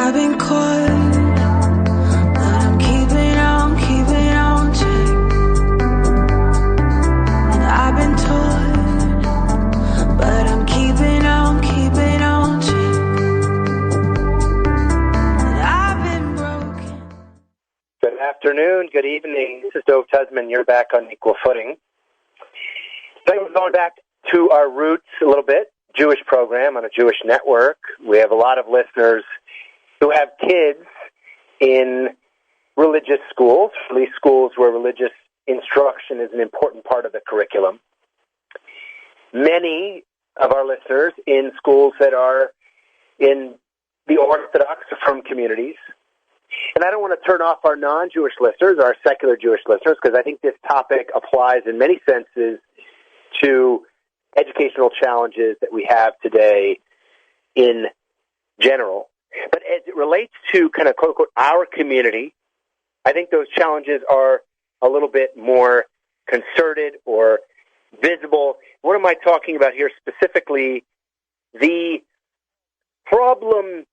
I've been caught, but I'm keeping on check. And I've been taught, but I'm keeping on check. And I've been broken. Good afternoon, good evening. This is Dov Tuzman. You're back on Equal Footing. Today we're going back to our roots a little bit. Jewish program on a Jewish network. We have a lot of listeners who have kids in religious schools, at least schools where religious instruction is an important part of the curriculum. Many of our listeners in schools that are in the Orthodox or from communities. And I don't want to turn off our non-Jewish listeners, our secular Jewish listeners, because I think this topic applies in many senses to educational challenges that we have today in general. But as it relates to kind of quote-unquote our community, I think those challenges are a little bit more concerted or visible. What am I talking about here specifically? The problem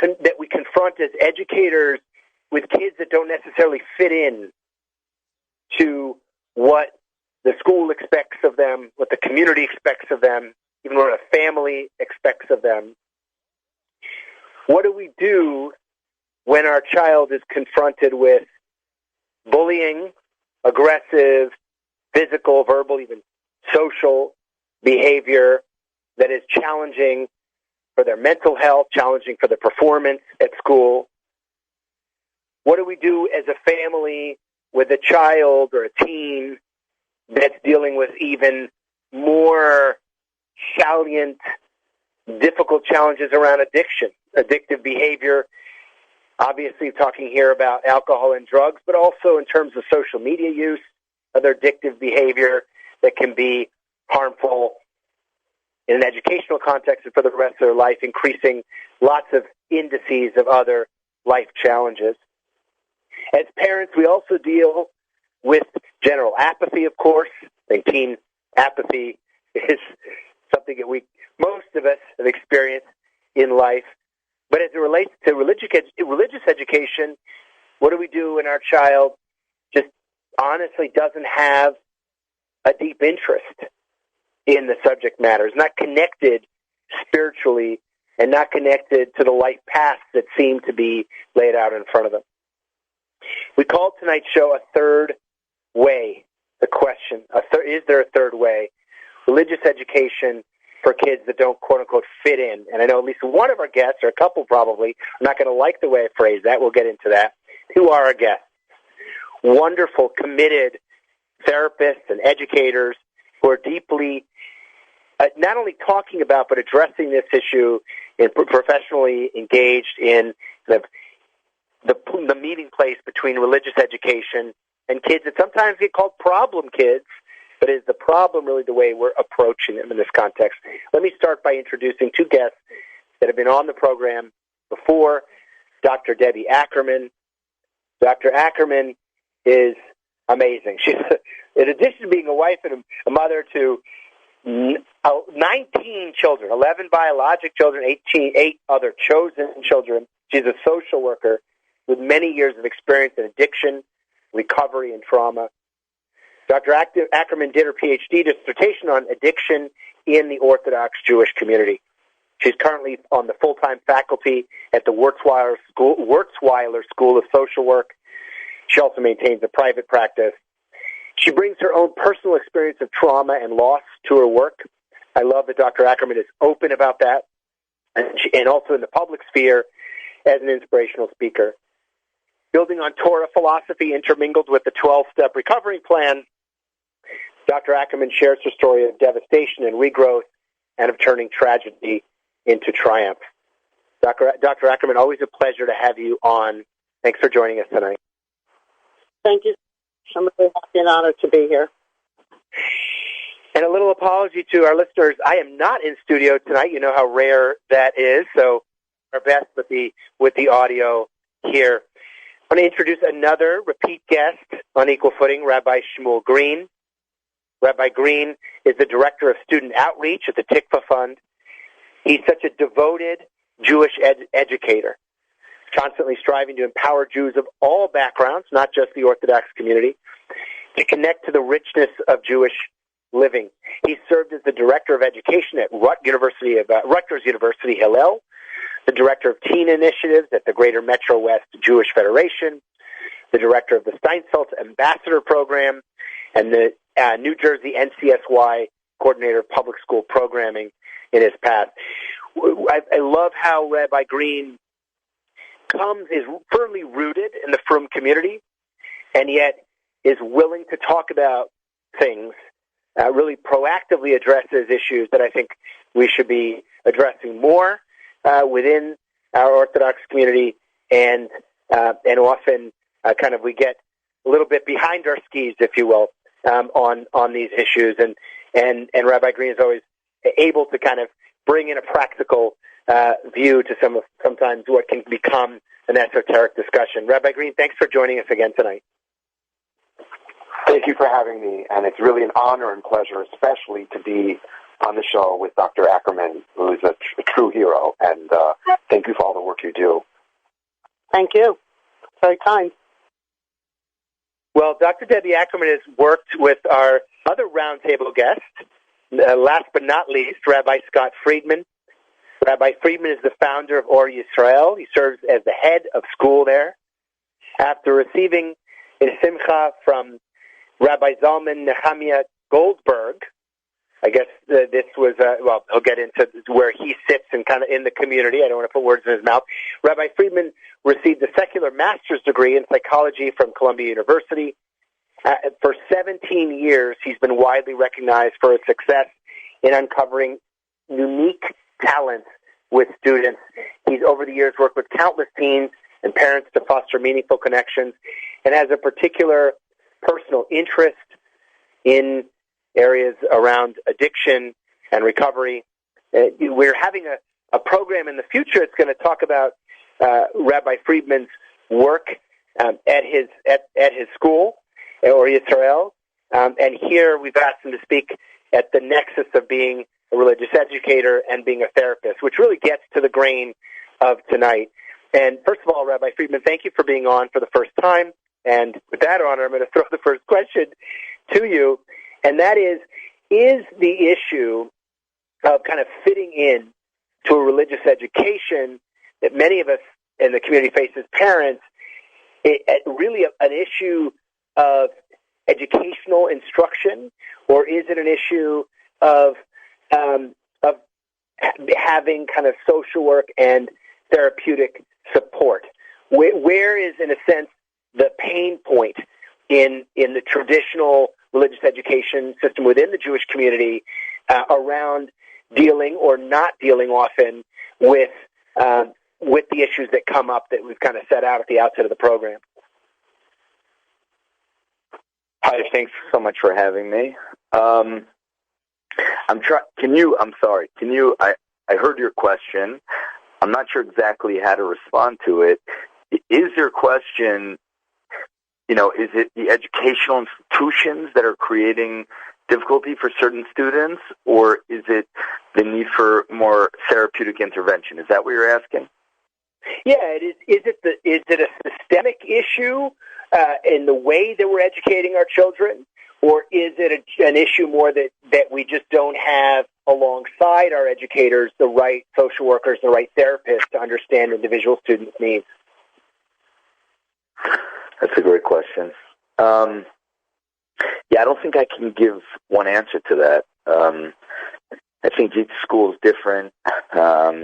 that we confront as educators with kids that don't necessarily fit in to what the school expects of them, what the community expects of them, even what a family expects of them. What do we do when our child is confronted with bullying, aggressive, physical, verbal, even social behavior that is challenging for their mental health, challenging for their performance at school? What do we do as a family with a child or a teen that's dealing with even more salient, difficult challenges around addiction, addictive behavior? Obviously, talking here about alcohol and drugs, but also in terms of social media use, other addictive behavior that can be harmful in an educational context and for the rest of their life, increasing lots of indices of other life challenges. As parents, we also deal with general apathy, of course. I think teen apathy is something that most of us have experienced in life. But as it relates to religious education, what do we do when our child just honestly doesn't have a deep interest in the subject matter, is not connected spiritually and not connected to the life paths that seem to be laid out in front of them? We called tonight's show A Third Way. The question, is there a third way? Religious education for kids that don't, quote-unquote, fit in. And I know at least one of our guests, or a couple probably, are not going to like the way I phrase that. We'll get into that. Who are our guests? Wonderful, committed therapists and educators who are deeply not only talking about but addressing this issue and professionally engaged in the meeting place between religious education and kids that sometimes get called problem kids, but is the problem really the way we're approaching them in this context? Let me start by introducing two guests that have been on the program before. Dr. Debbie Ackerman. Dr. Ackerman is amazing. She's, in addition to being a wife and a mother to 19 children, 11 biologic children, 8 other chosen children. She's a social worker with many years of experience in addiction, recovery, and trauma. Dr. Ackerman did her PhD dissertation on addiction in the Orthodox Jewish community. She's currently on the full-time faculty at the Wurzweiler School of Social Work. She also maintains a private practice. She brings her own personal experience of trauma and loss to her work. I love that Dr. Ackerman is open about that, and also in the public sphere as an inspirational speaker. Building on Torah philosophy intermingled with the 12-step recovery plan, Dr. Ackerman shares her story of devastation and regrowth and of turning tragedy into triumph. Dr. Ackerman, always a pleasure to have you on. Thanks for joining us tonight. Thank you. I'm really happy and honored to be here. And a little apology to our listeners. I am not in studio tonight. You know how rare that is. So our best with the audio here. I want to introduce another repeat guest on Equal Footing, Rabbi Shmuel Green. Rabbi Green is the Director of Student Outreach at the Tikva Fund. He's such a devoted Jewish educator, constantly striving to empower Jews of all backgrounds, not just the Orthodox community, to connect to the richness of Jewish living. He served as the director of education at Rutgers University Hillel, the director of teen initiatives at the Greater Metro West Jewish Federation, the director of the Steinsaltz Ambassador Program, and the New Jersey NCSY coordinator of public school programming in his past. I love how Rabbi Green is firmly rooted in the Frum community, and yet is willing to talk about things, really proactively addresses issues that I think we should be addressing more within our Orthodox community, and often kind of we get a little bit behind our skis, if you will, on these issues, and Rabbi Green is always able to kind of bring in a practical view to sometimes what can become an esoteric discussion. Rabbi Green, thanks for joining us again tonight. Thank you for having me, and it's really an honor and pleasure, especially to be on the show with Dr. Ackerman, who is a true hero, and thank you for all the work you do. Thank you. Very kind. Well, Dr. Debbie Ackerman has worked with our other roundtable guest, last but not least, Rabbi Scott Friedman. Rabbi Friedman is the founder of Or Yisrael. He serves as the head of school there. After receiving a simcha from Rabbi Zalman Nehemiah Goldberg, I guess this was, he'll get into where he sits and kind of in the community. I don't want to put words in his mouth. Rabbi Friedman received a secular master's degree in psychology from Columbia University. For 17 years, he's been widely recognized for his success in uncovering unique talents with students. He's over the years worked with countless teens and parents to foster meaningful connections, and has a particular personal interest in areas around addiction and recovery. We're having a program in the future that's going to talk about Rabbi Friedman's work at his school, Or Yisrael, and here we've asked him to speak at the nexus of being a religious educator and being a therapist, which really gets to the grain of tonight. And first of all, Rabbi Friedman, thank you for being on for the first time. And with that honor, I'm going to throw the first question to you, and that is the issue of kind of fitting in to a religious education that many of us in the community face as parents, really an issue of educational instruction, or is it an issue of having kind of social work and therapeutic support? Where is, in a sense, the pain point in the traditional religious education system within the Jewish community around dealing or not dealing often with the issues that come up that we've kind of set out at the outset of the program? Hi, thanks so much for having me. I heard your question. I'm not sure exactly how to respond to it. Is your question, is it the educational institutions that are creating difficulty for certain students, or is it the need for more therapeutic intervention? Is that what you're asking? Yeah, it is. Is it a systemic issue in the way that we're educating our children, or is it an issue more that we just don't have alongside our educators the right social workers, the right therapists to understand individual students' needs? That's a great question. I don't think I can give one answer to that. I think each school is different.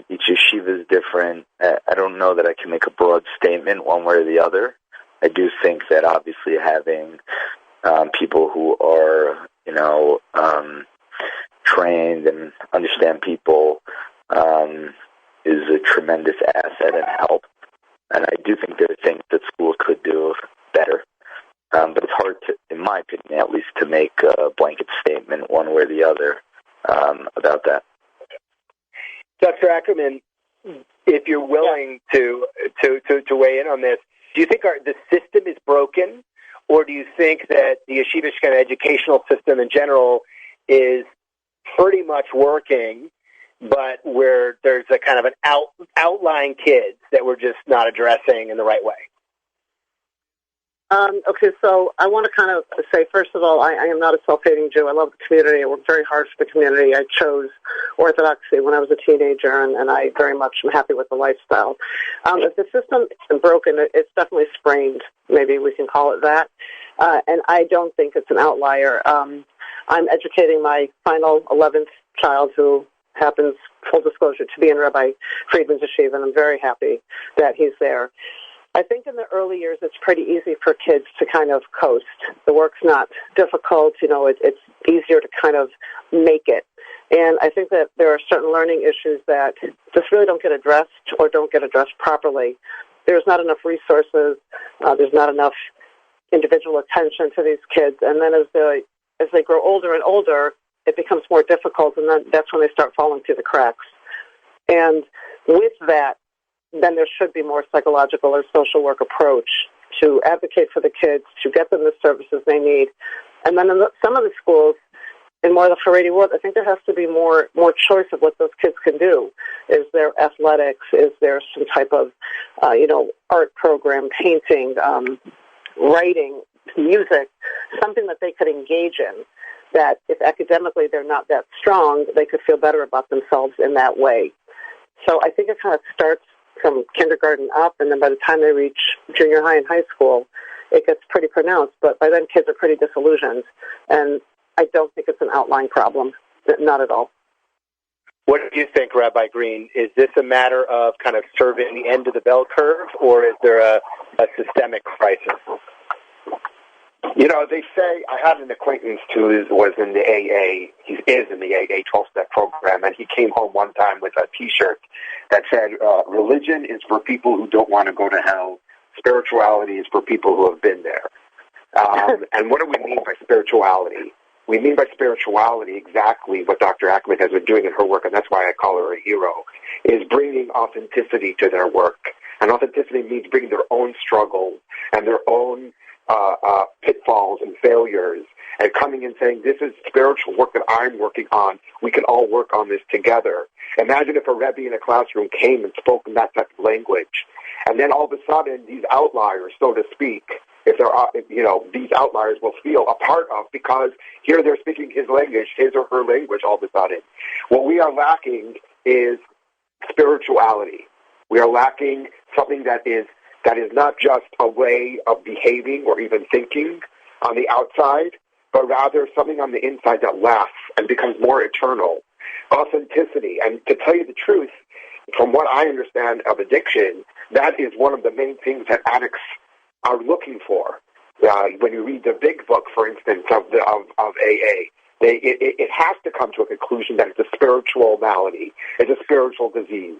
Each yeshiva is different. I don't know that I can make a broad statement one way or the other. I do think that obviously having people who are, trained and understand people is a tremendous asset and help. And I do think there are things that schools could do better. But it's hard to, in my opinion, at least, to make a blanket statement one way or the other about that. Dr. Ackerman, if you're willing to weigh in on this, do you think the system is broken, or do you think that the yeshivish kind of educational system in general is pretty much working, but where there's a kind of an outlying kids that we're just not addressing in the right way? Okay, so I want to kind of say, first of all, I am not a self-hating Jew. I love the community. I work very hard for the community. I chose Orthodoxy when I was a teenager, and I very much am happy with the lifestyle. If the system isn't broken, it's definitely sprained. Maybe we can call it that. And I don't think it's an outlier. I'm educating my final 11th child who happens, full disclosure, to be in Rabbi Friedman's yeshiva, and I'm very happy that he's there. I think in the early years it's pretty easy for kids to kind of coast. The work's not difficult. It's easier to kind of make it. And I think that there are certain learning issues that just really don't get addressed or don't get addressed properly. There's not enough resources. There's not enough individual attention to these kids. And then as they grow older and older, it becomes more difficult, and then that's when they start falling through the cracks. And with that, then there should be more psychological or social work approach to advocate for the kids, to get them the services they need. And then in some of the schools, in more of the Haredi world, I think there has to be more choice of what those kids can do. Is there athletics? Is there some type of, art program, painting, writing, music, something that they could engage in, that if academically they're not that strong, they could feel better about themselves in that way. So I think it kind of starts from kindergarten up, and then by the time they reach junior high and high school, it gets pretty pronounced. But by then, kids are pretty disillusioned, and I don't think it's an outlying problem, not at all. What do you think, Rabbi Green? Is this a matter of kind of serving the end of the bell curve, or is there a systemic crisis? They say, I had an acquaintance who was in the AA, he is in the AA 12-step program, and he came home one time with a T-shirt that said, religion is for people who don't want to go to hell, spirituality is for people who have been there. And what do we mean by spirituality? We mean by spirituality exactly what Dr. Ackerman has been doing in her work, and that's why I call her a hero, is bringing authenticity to their work. And authenticity means bringing their own struggles and their own pitfalls and failures, and coming and saying, this is spiritual work that I'm working on. We can all work on this together. Imagine if a Rebbe in a classroom came and spoke in that type of language. And then all of a sudden, these outliers, so to speak, if there are, these outliers will feel a part of, because here they're speaking his language, his or her language all of a sudden. What we are lacking is spirituality. We are lacking something that is not just a way of behaving or even thinking on the outside, but rather something on the inside that lasts and becomes more eternal. Authenticity. And to tell you the truth, from what I understand of addiction, that is one of the main things that addicts are looking for. When you read the big book, for instance, of AA, it has to come to a conclusion that it's a spiritual malady, it's a spiritual disease.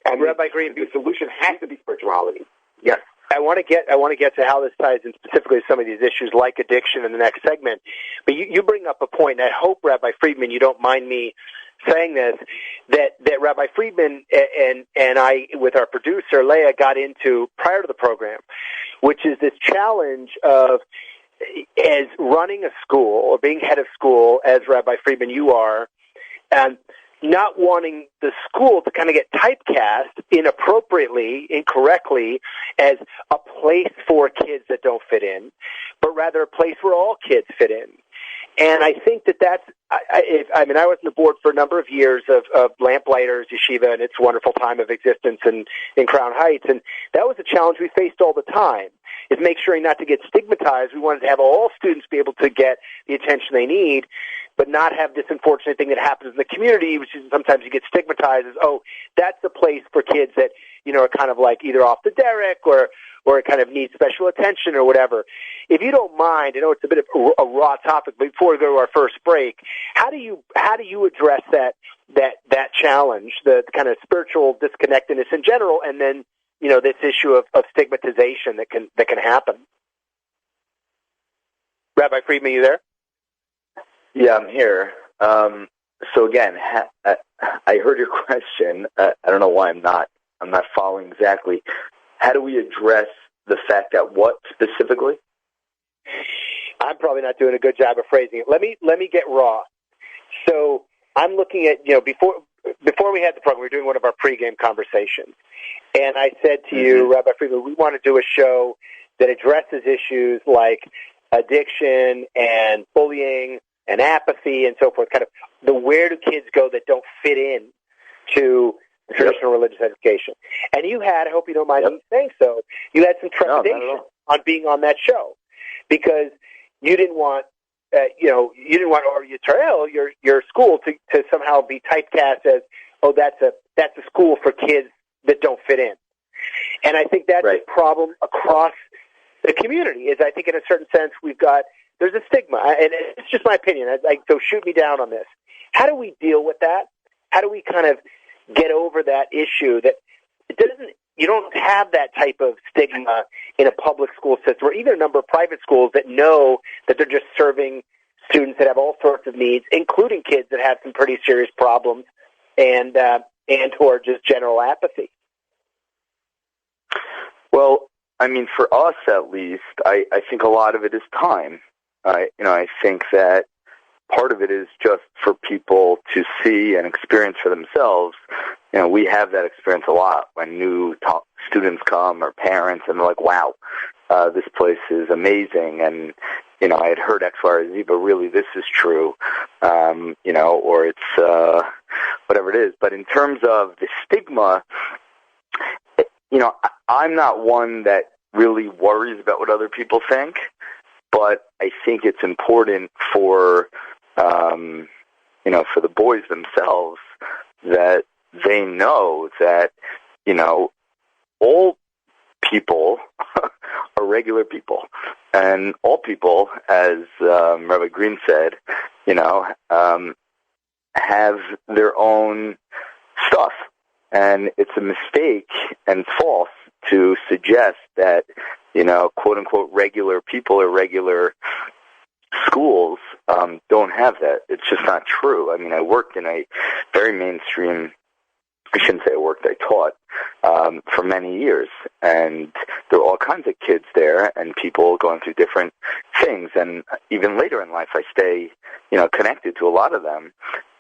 And Rabbi Green, the solution has to be spirituality. Yes. I want to get to how this ties in specifically to some of these issues like addiction in the next segment. But you bring up a point, and I hope, Rabbi Friedman, you don't mind me saying this, that Rabbi Friedman and I, with our producer, Leah, got into prior to the program, which is this challenge of, as running a school or being head of school, as Rabbi Friedman you are, and not wanting the school to kind of get typecast inappropriately, incorrectly, as a place for kids that don't fit in, but rather a place where all kids fit in. And I think that's, I was on the board for a number of years of Lamplighters Yeshiva and its wonderful time of existence in Crown Heights, and that was a challenge we faced all the time, is make sure not to get stigmatized. We wanted to have all students be able to get the attention they need, but not have this unfortunate thing that happens in the community, which is sometimes you get stigmatized as, that's the place for kids that, are kind of like either off the derrick or kind of need special attention or whatever. If you don't mind, I know it's a bit of a raw topic, but before we go to our first break, how do you address that challenge, the kind of spiritual disconnectedness in general, and then, this issue of stigmatization that can happen? Rabbi Friedman, you there? Yeah, I'm here. So again, I heard your question. I don't know why I'm not following exactly. How do we address the fact that what specifically? I'm probably not doing a good job of phrasing it. Let me get raw. So I'm looking at, before before we had the program, we were doing one of our pregame conversations, and I said to you, Rabbi Friedman, we want to do a show that addresses issues like addiction and bullying and apathy and so forth, kind of the where do kids go that don't fit in to traditional religious education. And you had, I hope you don't mind me saying so, you had some trepidation on being on that show because you didn't want, you didn't want Or Yisrael, your school, to somehow be typecast as, oh, that's a school for kids that don't fit in. And I think that's a problem across the community. Is I think in a certain sense there's a stigma, and it's just my opinion. So shoot me down on this. How do we deal with that? How do we kind of get over that issue that you don't have that type of stigma in a public school system or even a number of private schools that know that they're just serving students that have all sorts of needs, including kids that have some pretty serious problems and or just general apathy? Well, I mean, for us at least, I think a lot of it is time. I think that part of it is just for people to see and experience for themselves. We have that experience a lot when new students come or parents and they're like, wow, this place is amazing. And, I had heard X, Y, or Z, but really this is true, or it's whatever it is. But in terms of the stigma, I'm not one that really worries about what other people think, but I think it's important for for the boys themselves that they know that, all people are regular people. And all people, as Rabbi Green said, have their own stuff. And it's a mistake and false to suggest that, quote-unquote regular people or regular schools don't have that. It's just not true. I mean, I worked in a very mainstream, I shouldn't say I worked, I taught for many years. And there were all kinds of kids there and people going through different things. And even later in life, I stay, connected to a lot of them.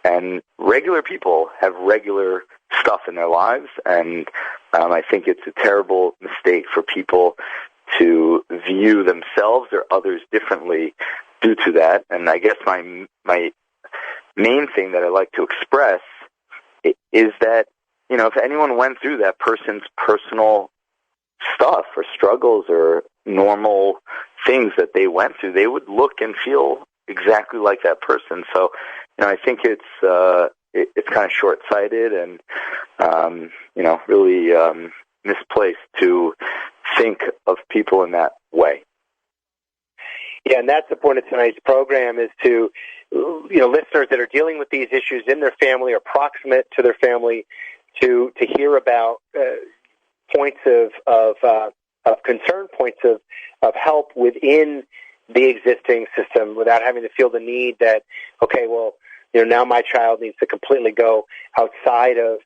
And regular people have regular stuff in their lives, and I think it's a terrible mistake for people to view themselves or others differently due to that. And I guess my main thing that I like to express is that, if anyone went through that person's personal stuff or struggles or normal things that they went through, they would look and feel exactly like that person. So, I think it's kind of short-sighted and, really misplaced to think of people in that way. Yeah, and that's the point of tonight's program is to, listeners that are dealing with these issues in their family or proximate to their family to hear about points of concern, points of help within the existing system without having to feel the need that, okay, well, now my child needs to completely go outside of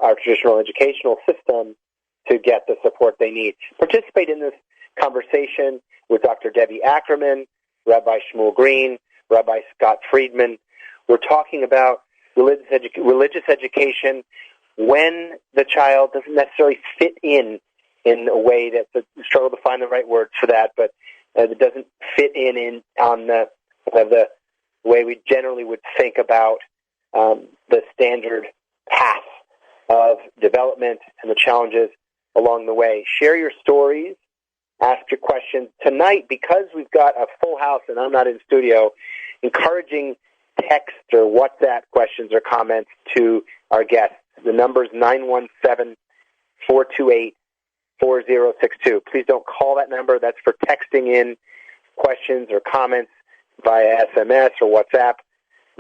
our traditional educational system to get the support they need. Participate in this conversation with Dr. Debbie Ackerman, Rabbi Shmuel Green, Rabbi Scott Friedman. We're talking about religious education when the child doesn't necessarily fit in a way that's a struggle to find the right words for that, but it doesn't fit in on the way we generally would think about the standard path of development and the challenges along the way. Share your stories. Ask your questions. Tonight, because we've got a full house and I'm not in studio, encouraging text or WhatsApp questions or comments to our guests. The number is 917-428-4062. Please don't call that number. That's for texting in questions or comments via SMS or WhatsApp,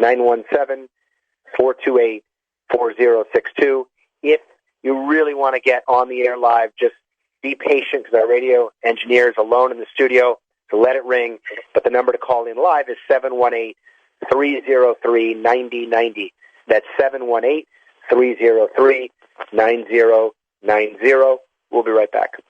917-428-4062. If you really want to get on the air live, just be patient because our radio engineer is alone in the studio, so let it ring. But the number to call in live is 718-303-9090. That's 718-303-9090. We'll be right back.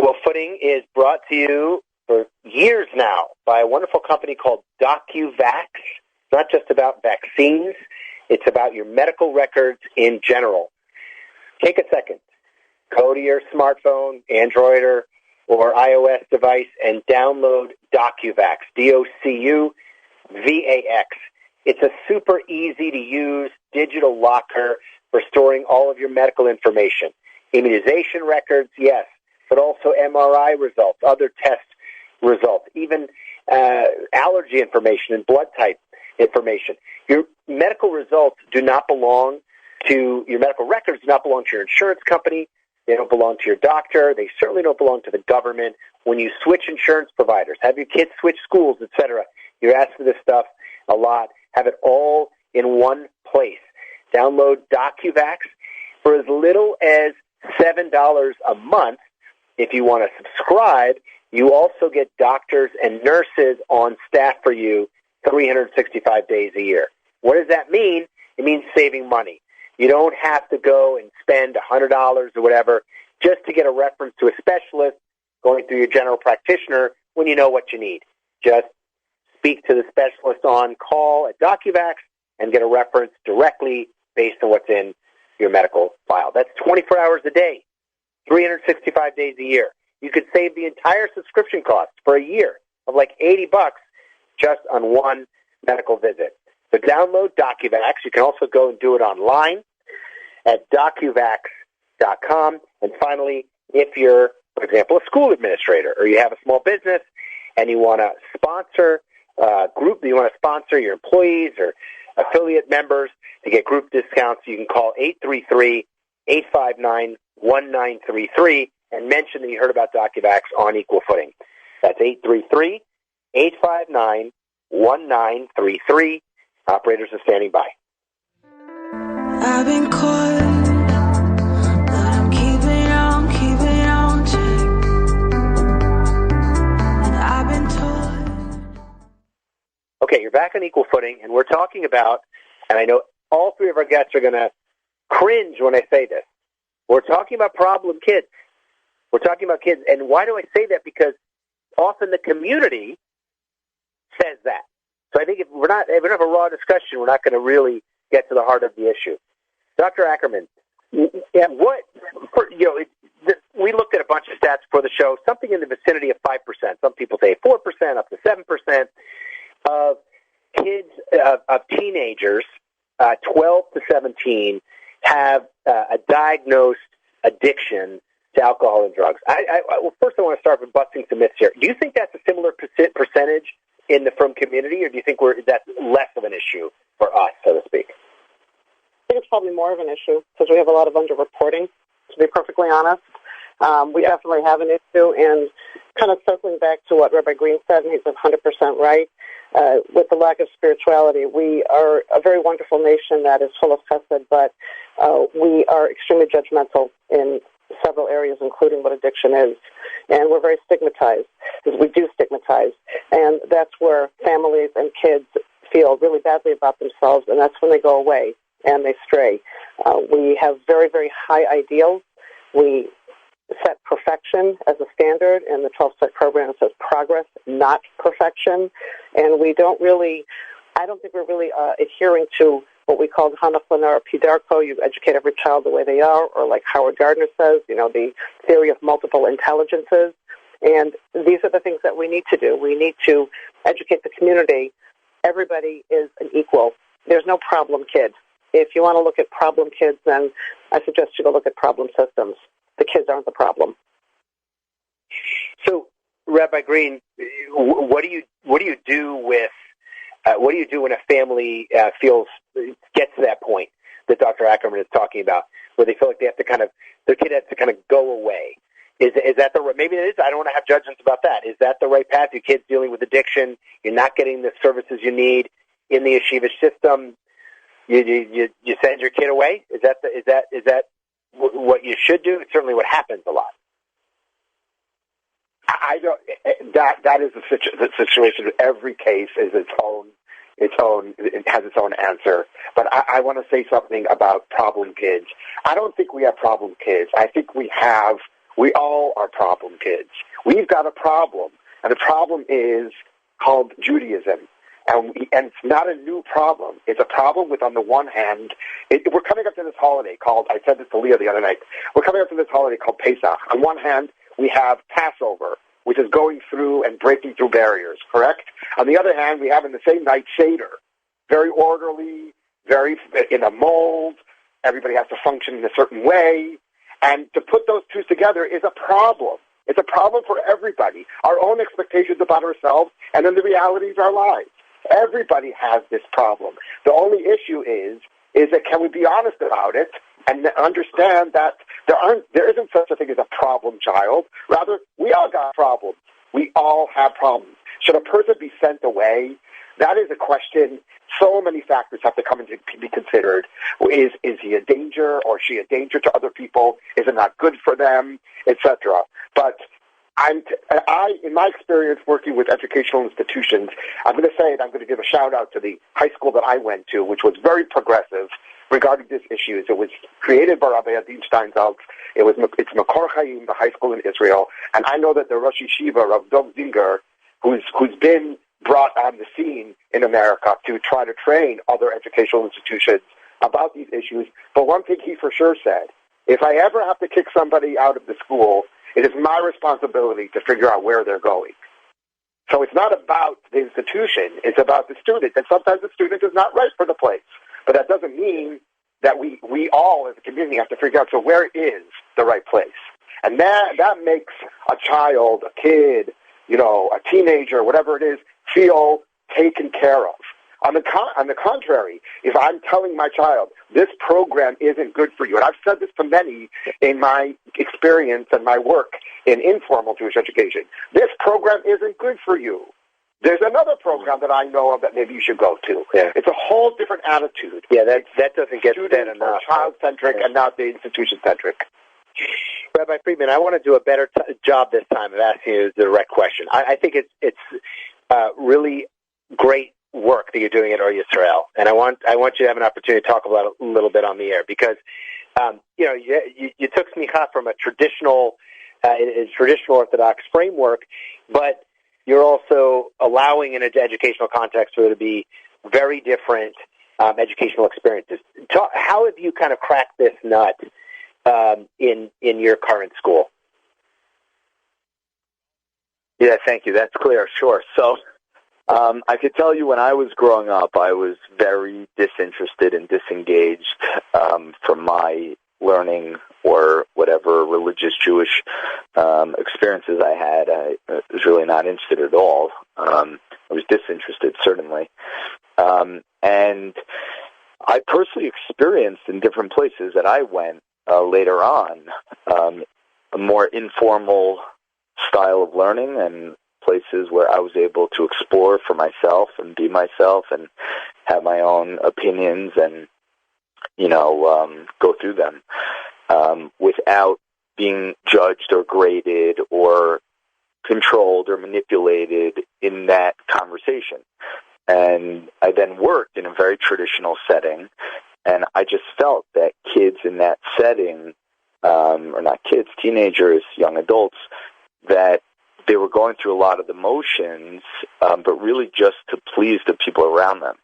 Equal Footing is brought to you for years now by a wonderful company called DocuVax. It's not just about vaccines. It's about your medical records in general. Take a second. Go to your smartphone, Android or iOS device, and download DocuVax, DocuVax. It's a super easy-to-use digital locker for storing all of your medical information. Immunization records, yes, but also MRI results, other test results, even allergy information and blood type information. Your medical results do not belong to, your medical records do not belong to your insurance company. They don't belong to your doctor. They certainly don't belong to the government. When you switch insurance providers, have your kids switch schools, etc., you're asked for this stuff a lot. Have it all in one place. Download DocuVax for as little as $7 a month. If you want to subscribe, you also get doctors and nurses on staff for you 365 days a year. What does that mean? It means saving money. You don't have to go and spend $100 or whatever just to get a reference to a specialist going through your general practitioner when you know what you need. Just speak to the specialist on call at DocuVax and get a reference directly based on what's in your medical file. That's 24 hours a day, 365 days a year. You could save the entire subscription cost for a year of like $80 just on one medical visit. So download DocuVax. You can also go and do it online at DocuVax.com. And finally, if you're, for example, a school administrator or you have a small business and you want to sponsor a group, you want to sponsor your employees or affiliate members to get group discounts, you can call 833-859-1933 and mention that you heard about DocuVax on Equal Footing. That's 833-859-1933. Operators are standing by. I've been caught, but I'm keeping on check. And I've been taught. Okay, you're back on Equal Footing, and we're talking about, and I know all three of our guests are going to cringe when I say this, we're talking about problem kids. We're talking about kids, and why do I say that? Because often the community says that. So I think if we don't have a raw discussion, we're not going to really get to the heart of the issue. Dr. Ackerman, we looked at a bunch of stats for the show, something in the vicinity of 5%. Some people say 4%, up to 7% of kids, of teenagers, 12 to 17, have a diagnosed addiction to alcohol and drugs. Well, first I want to start with busting some myths here. Do you think that's a similar percentage in the frum community, or do you think that's less of an issue for us, so to speak? I think it's probably more of an issue because we have a lot of underreporting, to be perfectly honest. We definitely have an issue, and kind of circling back to what Rabbi Green said, and he's 100% right, with the lack of spirituality. We are a very wonderful nation that is full of chesed, but we are extremely judgmental in several areas, including what addiction is. And we're very stigmatized, because we do stigmatize. And that's where families and kids feel really badly about themselves, and that's when they go away and they stray. We have very, very high ideals. We set perfection as a standard, and the 12-step program says progress, not perfection. And we don't really, I don't think we're really adhering to what we call Hanach Lanara Pidarko, you educate every child the way they are, or like Howard Gardner says, the theory of multiple intelligences. And these are the things that we need to do. We need to educate the community. Everybody is an equal. There's no problem kid. If you want to look at problem kids, then I suggest you go look at problem systems. The kids aren't the problem. So, Rabbi Green, what do you do with what do you do when a family gets to that point that Dr. Ackerman is talking about, where they feel like they have to their kid has to kind of go away? Is that maybe it is? I don't want to have judgments about that. Is that the right path? Your kid's dealing with addiction. You're not getting the services you need in the yeshiva system. You send your kid away. Is that what you should do? It's certainly what happens a lot. I don't. That is the situation. Every case is its own. It has its own answer. But I want to say something about problem kids. I don't think we have problem kids. I think we have We all are problem kids. We've got a problem, and the problem is called Judaism. And it's not a new problem. It's a problem with, on the one hand, we're coming up to this holiday called, I said this to Leah the other night, we're coming up to this holiday called Pesach. On one hand, we have Passover, which is going through and breaking through barriers, correct? On the other hand, we have in the same night Seder, very orderly, very in a mold, everybody has to function in a certain way, and to put those two together is a problem. It's a problem for everybody, our own expectations about ourselves, and then the realities of our lives. Everybody has this problem. The only issue is that can we be honest about it and understand that there isn't such a thing as a problem child. Rather, we all got problems. We all have problems. Should a person be sent away? That is a question. So many factors have to come into be considered. Is he a danger, or is she a danger to other people? Is it not good for them, etc.? But in my experience working with educational institutions, I'm going to say it, I'm going to give a shout-out to the high school that I went to, which was very progressive regarding these issues. It was created by Rabbi Adin Steinsaltz. It's Makor Chaim, the high school in Israel, and I know that the Rosh Yeshiva, Rav Dov Zinger, who's been brought on the scene in America to try to train other educational institutions about these issues. But one thing he for sure said, if I ever have to kick somebody out of the school, it is my responsibility to figure out where they're going. So it's not about the institution, it's about the student. And sometimes the student is not right for the place. But that doesn't mean that we all as a community have to figure out, so where is the right place? And that makes a child, a kid, a teenager, whatever it is, feel taken care of. On the contrary, if I'm telling my child, this program isn't good for you, and I've said this to many in my experience and my work in informal Jewish education, this program isn't good for you. There's another program that I know of that maybe you should go to. Yeah. It's a whole different attitude. Yeah, that doesn't get said enough. Child-centric and not the institution-centric. Rabbi Friedman, I want to do a better job this time of asking you the direct question. I think it's really great work that you're doing at Or Yisrael, and I want you to have an opportunity to talk about it a little bit on the air, because you took smicha from a traditional Orthodox framework, but you're also allowing in an educational context for there to be very different educational experiences. How have you kind of cracked this nut in your current school? Yeah, thank you. That's clear. Sure. So I could tell you when I was growing up, I was very disinterested and disengaged from my learning or whatever religious Jewish experiences I had. I was really not interested at all. I was disinterested, certainly. And I personally experienced in different places that I went later on a more informal style of learning, and places where I was able to explore for myself and be myself and have my own opinions and, go through them without being judged or graded or controlled or manipulated in that conversation. And I then worked in a very traditional setting, and I just felt that kids in that setting, or not kids, teenagers, young adults, that they were going through a lot of the motions, but really just to please the people around them.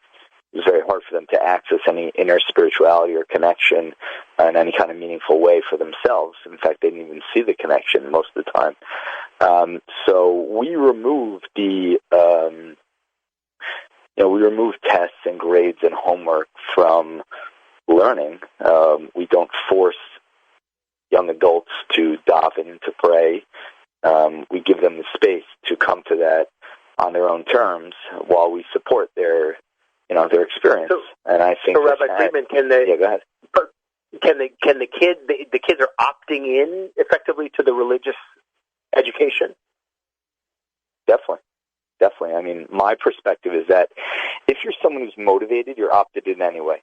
It was very hard for them to access any inner spirituality or connection in any kind of meaningful way for themselves. In fact, they didn't even see the connection most of the time. So we removed we removed tests and grades and homework from learning. We don't force young adults to daven, to pray. We give them the space to come to that on their own terms while we support their experience. So, and I think Rabbi Friedman, go ahead. Can the kids are opting in effectively to the religious education? Definitely. I mean, my perspective is that if you're someone who's motivated, you're opted in anyway.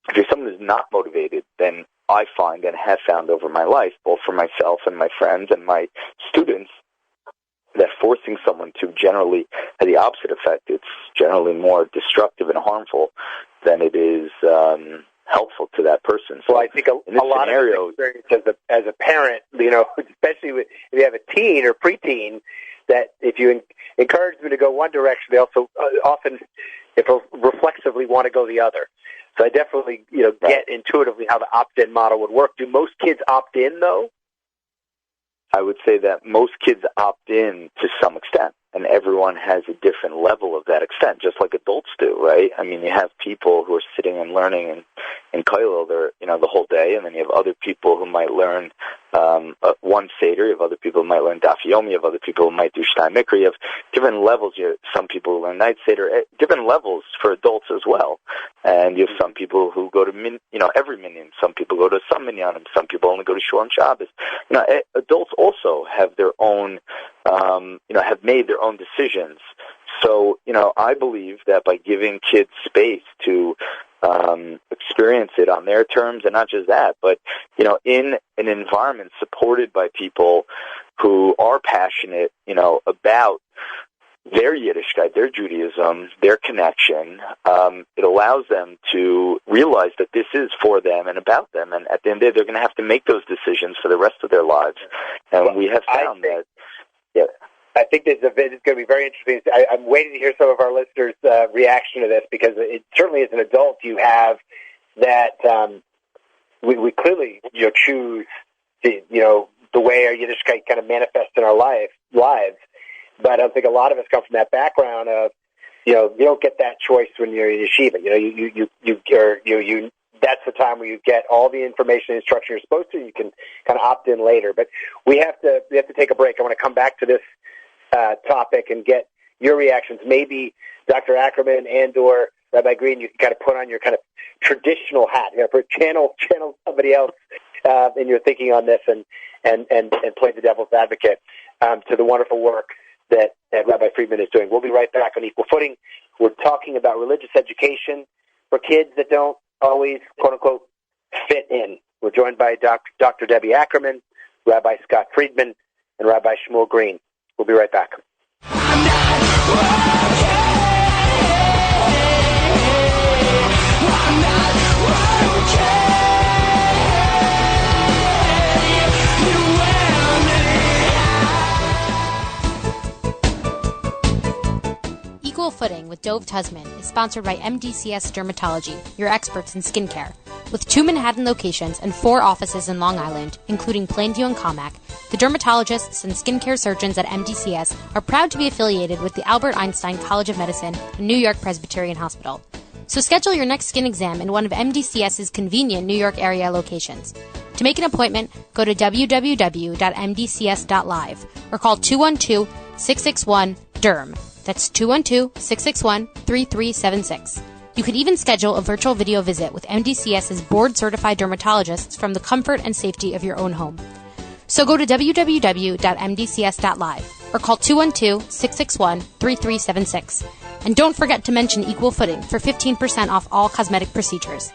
If you're someone who's not motivated, then I find and have found over my life, both for myself and my friends and my students, that forcing someone to generally have the opposite effect. It's generally more destructive and harmful than it is helpful to that person. So well, I think a lot of experience as a parent, especially if you have a teen or preteen, that if you encourage them to go one direction, they also often, if reflexively, want to go the other. So I definitely, get intuitively how the opt-in model would work. Do most kids opt in, though? I would say that most kids opt in to some extent, and everyone has a different level of that extent, just like adults do, right? I mean, you have people who are sitting and learning in Kollel, the whole day, and then you have other people who might learn one Seder, you have other people who might learn Daf Yomi, you have other people who might do Shnai Mikra, you have different levels. You have some people who learn Night Seder, different levels for adults as well. And you have some people who go to, every minyan. Some people go to some minyanim. Some people only go to Shul and Shabbos. Adults also have their own, have made their own decisions. So, I believe that by giving kids space to experience it on their terms, and not just that, but, in an environment supported by people who are passionate, about their Yiddishkeit, their Judaism, their connection, it allows them to realize that this is for them and about them. And at the end of the day, they're going to have to make those decisions for the rest of their lives. And we have found that, yeah. I think this is going to be very interesting. I'm waiting to hear some of our listeners' reaction to this, because it certainly, as an adult, you have that we clearly choose the way our Yiddishkeit kind of manifests in our lives. But I think a lot of us come from that background of you don't get that choice when you're in yeshiva. You that's the time where you get all the information and instruction you're supposed to. You can kind of opt in later. But we have to take a break. I want to come back to this topic and get your reactions. Maybe Dr. Ackerman and or Rabbi Green, you can kind of put on your kind of traditional hat, channel somebody else in your thinking on this, and play the devil's advocate to the wonderful work that Rabbi Friedman is doing. We'll be right back on Equal Footing. We're talking about religious education for kids that don't always, quote unquote, fit in. We're joined by Dr. Debbie Ackerman, Rabbi Scott Friedman, and Rabbi Shmuel Green. We'll be right back. Equal Footing with Dove Tusman is sponsored by MDCS Dermatology, your experts in skincare. With 2 Manhattan locations and 4 offices in Long Island, including Plainview and Commack, the dermatologists and skincare surgeons at MDCS are proud to be affiliated with the Albert Einstein College of Medicine and New York Presbyterian Hospital. So schedule your next skin exam in one of MDCS's convenient New York area locations. To make an appointment, go to www.mdcs.live or call 212-661-DERM. That's 212-661-3376. You can even schedule a virtual video visit with MDCS's board-certified dermatologists from the comfort and safety of your own home. So go to www.mdcs.live or call 212-661-3376. And don't forget to mention Equal Footing for 15% off all cosmetic procedures.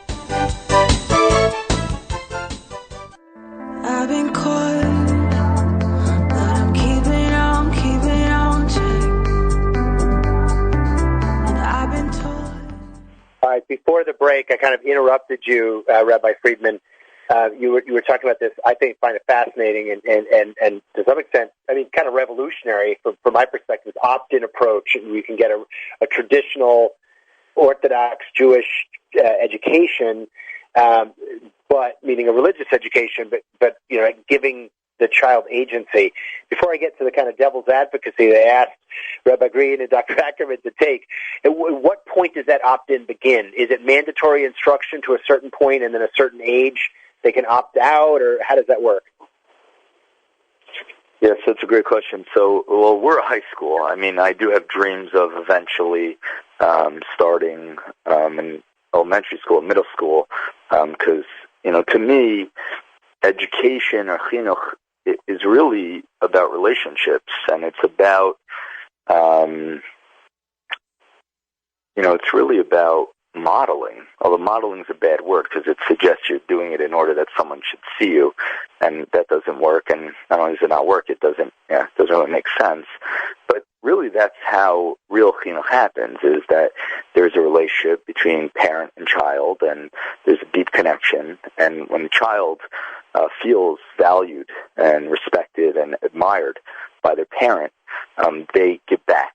I've been caught, but I'm keeping on check. And I've been told. All right, before the break, I kind of interrupted you, Rabbi Friedman. You were talking about this. I find it fascinating and to some extent, kind of revolutionary from my perspective. Opt-in approach. We can get a traditional Orthodox Jewish education, but meaning a religious education, but giving the child agency. Before I get to the kind of devil's advocacy they asked Rabbi Green and Dr. Ackerman to take, at what point does that opt-in begin? Is it mandatory instruction to a certain point, and then a certain age they can opt out, or how does that work? Yes, that's a great question. So, we're a high school. I do have dreams of eventually starting in elementary school, middle school, because, to me, education or chinuch is really about relationships, and it's about, it's really about modeling, although modeling is a bad word because it suggests you're doing it in order that someone should see you, and that doesn't work. And not only does it not work, it doesn't really make sense. But really, that's how real chinuch happens: is that there's a relationship between parent and child, and there's a deep connection. And when the child feels valued and respected and admired by their parent, they give back.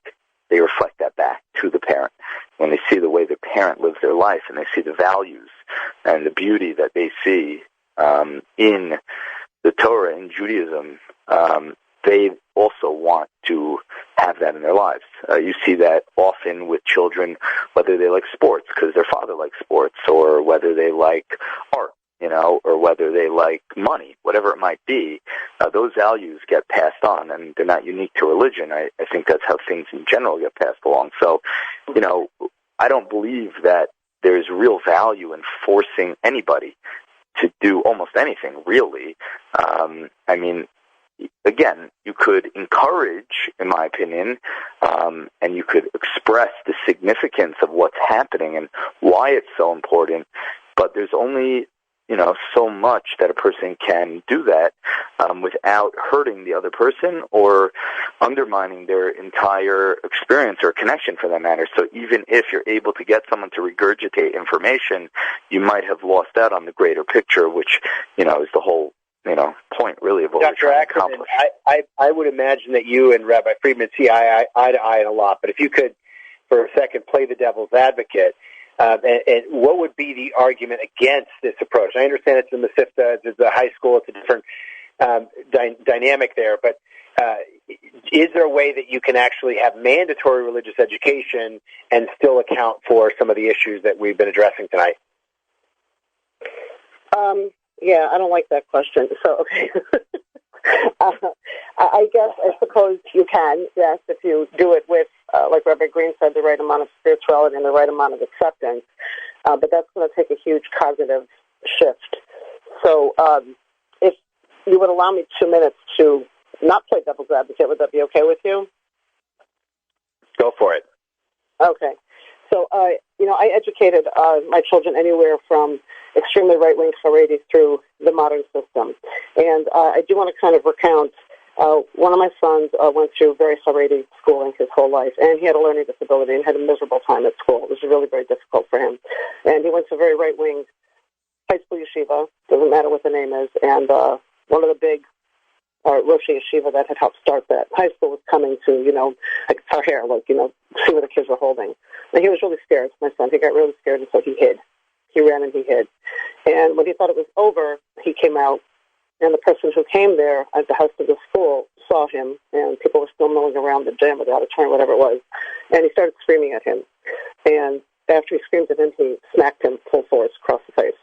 They reflect that back to the parent. When they see the way the parent lives their life and they see the values and the beauty that they see in the Torah and Judaism, they also want to have that in their lives. You see that often with children, whether they like sports because their father likes sports, or whether they like art, or whether they like money, whatever it might be. Those values get passed on, and they're not unique to religion. I think that's how things in general get passed along. So, I don't believe that there's real value in forcing anybody to do almost anything, really. Again, you could encourage, in my opinion, and you could express the significance of what's happening and why it's so important, but there's only so much that a person can do that without hurting the other person or undermining their entire experience or connection for that matter. So even if you're able to get someone to regurgitate information, you might have lost out on the greater picture, which, is the whole, point really of what we're trying to accomplish. I would imagine that you and Rabbi Friedman see eye to eye a lot, but if you could, for a second, play the devil's advocate, and what would be the argument against this approach? I understand it's in the Masifta, it's a high school, it's a different dynamic there, but is there a way that you can actually have mandatory religious education and still account for some of the issues that we've been addressing tonight? Yeah, I don't like that question. So, okay. I suppose you can, yes, if you do it with, like Rabbi Green said, the right amount of spirituality and the right amount of acceptance. But that's going to take a huge cognitive shift. So if you would allow me 2 minutes to not play devil's advocate, would that be okay with you? Go for it. Okay. So, I educated my children anywhere from extremely right-wing Haredi through the modern system. And I do want to kind of recount, one of my sons went through very Haredi schooling his whole life, and he had a learning disability and had a miserable time at school. It was really very difficult for him. And he went to a very right-wing high school yeshiva, doesn't matter what the name is, and one of the big Rosh Yeshiva that had helped start that high school was coming to, like Tahir, see what the kids were holding. And he was really scared, my son. He got really scared, and so he hid. He ran and he hid. And when he thought it was over, he came out, and the person who came there at the house of the school saw him, and people were still milling around the gym or the auditorium, whatever it was, and he started screaming at him. And after he screamed at him, he smacked him full force across the face.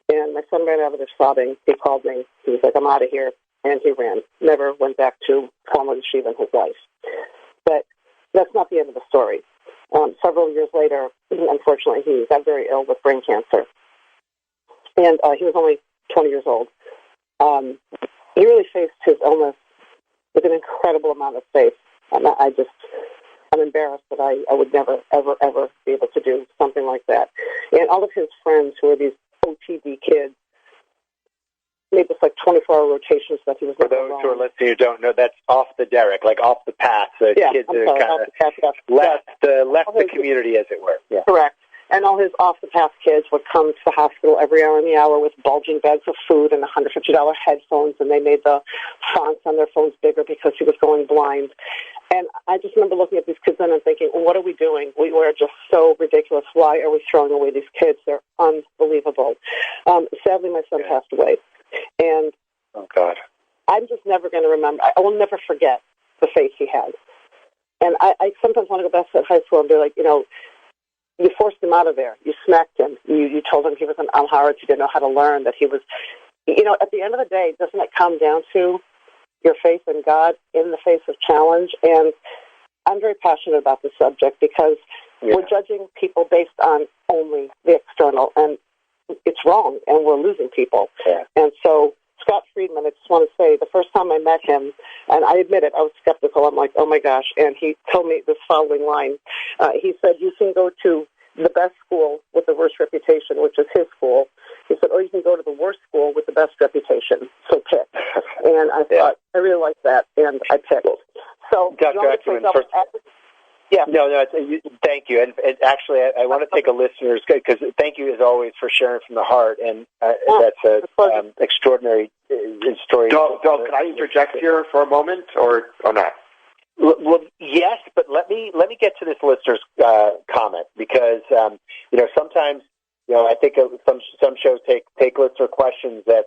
And my son ran out of there sobbing. He called me. He was like, "I'm out of here." And he ran. Never went back to formal yeshiva in his life. But that's not the end of the story. Several years later, unfortunately, he got very ill with brain cancer. And he was only 20 years old. He really faced his illness with an incredible amount of faith. I'm embarrassed that I would never, ever, ever be able to do something like that. And all of his friends who were these OTD kids made this 24-hour rotations that he was. For those who are listening who don't know, that's off the derrick, off the path. The kids that are kind of left the community, as it were. Yeah. Correct. And all his off-the-path kids would come to the hospital every hour in the hour with bulging bags of food and $150 headphones, and they made the fonts on their phones bigger because he was going blind. And I just remember looking at these kids and thinking, what are we doing? We are just so ridiculous. Why are we throwing away these kids? They're unbelievable. Sadly, my son passed away. And oh God, I'm just never going to remember. I will never forget the faith he had. And I sometimes want to go back to that high school and be like, you forced him out of there. You smacked him. You told him he was an Amharic. You didn't know how to learn, that he was, at the end of the day, doesn't it come down to your faith in God in the face of challenge? And I'm very passionate about this subject because we're judging people based on only the external, and it's wrong, and we're losing people. Yeah. And so Scott Friedman, I just want to say, the first time I met him, and I admit it, I was skeptical. I'm like, oh, my gosh. And he told me this following line. He said, you can go to the best school with the worst reputation, which is his school. He said, or you can go to the worst school with the best reputation. So pick. And I thought, I really liked that, and I picked. So, Dr. Ackerman, thank you. And actually, I want to take a listener's, because thank you as always for sharing from the heart, and that's an extraordinary story. Dov, can I interject here for a moment, or not? Well, yes, but let me get to this listener's comment, because sometimes I think some shows take listener questions that